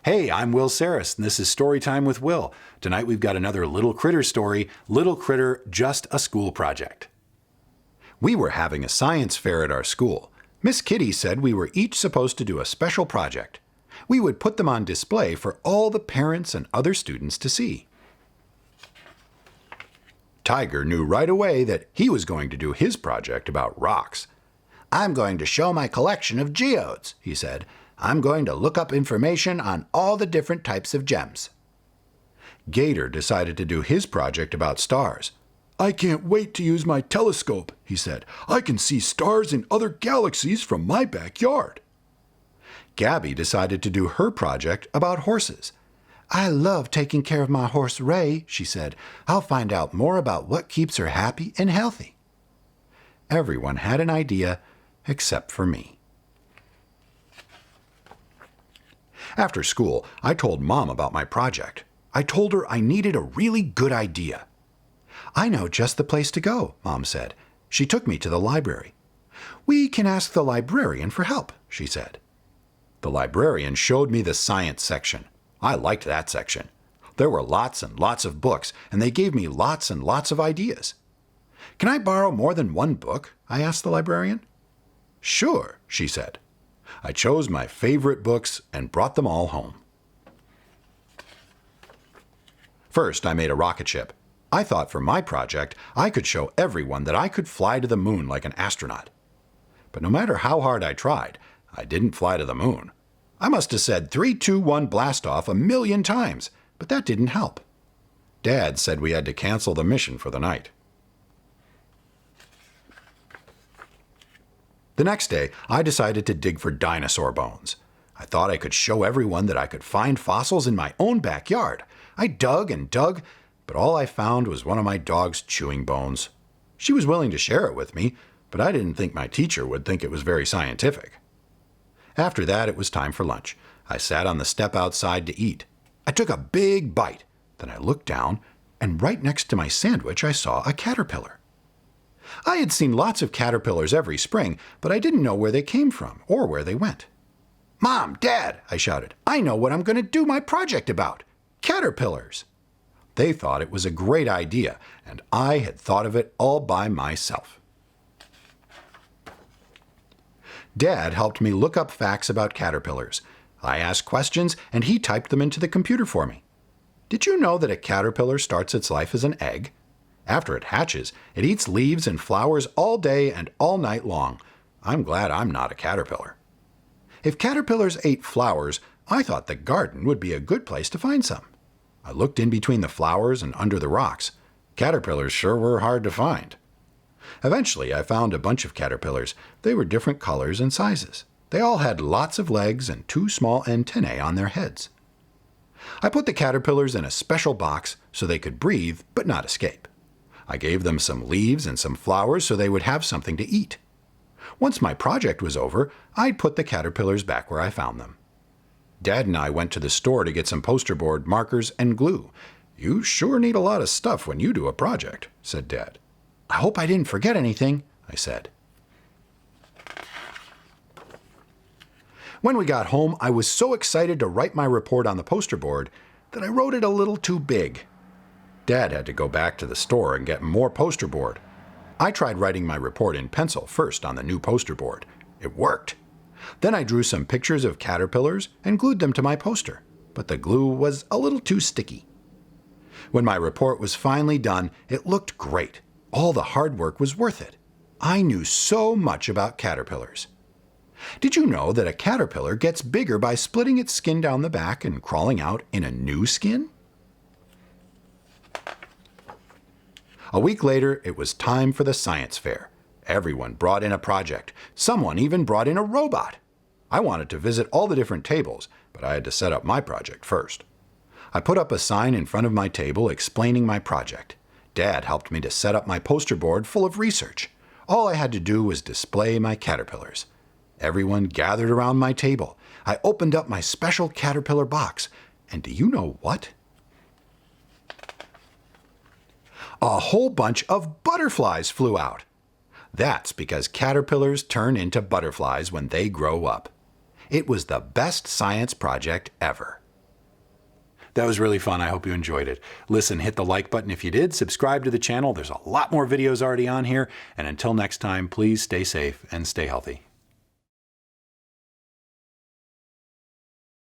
Hey, I'm Will Sarris, and this is Storytime with Will. Tonight we've got another Little Critter story, Little Critter, Just a School Project. We were having a science fair at our school. Miss Kitty said we were each supposed to do a special project. We would put them on display for all the parents and other students to see. Tiger knew right away that he was going to do his project about rocks. "I'm going to show my collection of geodes," he said. "I'm going to look up information on all the different types of gems." Gator decided to do his project about stars. "I can't wait to use my telescope," he said. "I can see stars in other galaxies from my backyard." Gabby decided to do her project about horses. "I love taking care of my horse Ray," she said. "I'll find out more about what keeps her happy and healthy." Everyone had an idea except for me. After school, I told Mom about my project. I told her I needed a really good idea. "I know just the place to go," Mom said. She took me to the library. "We can ask the librarian for help," she said. The librarian showed me the science section. I liked that section. There were lots and lots of books, and they gave me lots and lots of ideas. "Can I borrow more than one book?" I asked the librarian. "Sure," she said. I chose my favorite books and brought them all home. First, I made a rocket ship. I thought for my project, I could show everyone that I could fly to the moon like an astronaut. But no matter how hard I tried, I didn't fly to the moon. I must have said 3, 2, 1 blast off 1,000,000 times, but that didn't help. Dad said we had to cancel the mission for the night. The next day, I decided to dig for dinosaur bones. I thought I could show everyone that I could find fossils in my own backyard. I dug and dug, but all I found was one of my dogs chewing bones. She was willing to share it with me, but I didn't think my teacher would think it was very scientific. After that, it was time for lunch. I sat on the step outside to eat. I took a big bite. Then I looked down, and right next to my sandwich, I saw a caterpillar. I had seen lots of caterpillars every spring, but I didn't know where they came from or where they went. "Mom, Dad," I shouted, "I know what I'm going to do my project about. Caterpillars." They thought it was a great idea, and I had thought of it all by myself. Dad helped me look up facts about caterpillars. I asked questions, and he typed them into the computer for me. Did you know that a caterpillar starts its life as an egg? After it hatches, it eats leaves and flowers all day and all night long. I'm glad I'm not a caterpillar. If caterpillars ate flowers, I thought the garden would be a good place to find some. I looked in between the flowers and under the rocks. Caterpillars sure were hard to find. Eventually, I found a bunch of caterpillars. They were different colors and sizes. They all had lots of legs and 2 small antennae on their heads. I put the caterpillars in a special box so they could breathe but not escape. I gave them some leaves and some flowers so they would have something to eat. Once my project was over, I'd put the caterpillars back where I found them. Dad and I went to the store to get some poster board, markers, and glue. "You sure need a lot of stuff when you do a project," said Dad. "I hope I didn't forget anything," I said. When we got home, I was so excited to write my report on the poster board that I wrote it a little too big. Dad had to go back to the store and get more poster board. I tried writing my report in pencil first on the new poster board. It worked. Then I drew some pictures of caterpillars and glued them to my poster, but the glue was a little too sticky. When my report was finally done, it looked great. All the hard work was worth it. I knew so much about caterpillars. Did you know that a caterpillar gets bigger by splitting its skin down the back and crawling out in a new skin? A week later, it was time for the science fair. Everyone brought in a project. Someone even brought in a robot. I wanted to visit all the different tables, but I had to set up my project first. I put up a sign in front of my table explaining my project. Dad helped me to set up my poster board full of research. All I had to do was display my caterpillars. Everyone gathered around my table. I opened up my special caterpillar box, and do you know what? A whole bunch of butterflies flew out. That's because caterpillars turn into butterflies when they grow up. It was the best science project ever. That was really fun. I hope you enjoyed it. Listen, hit the like button if you did. Subscribe to the channel. There's a lot more videos already on here. And until next time, please stay safe and stay healthy.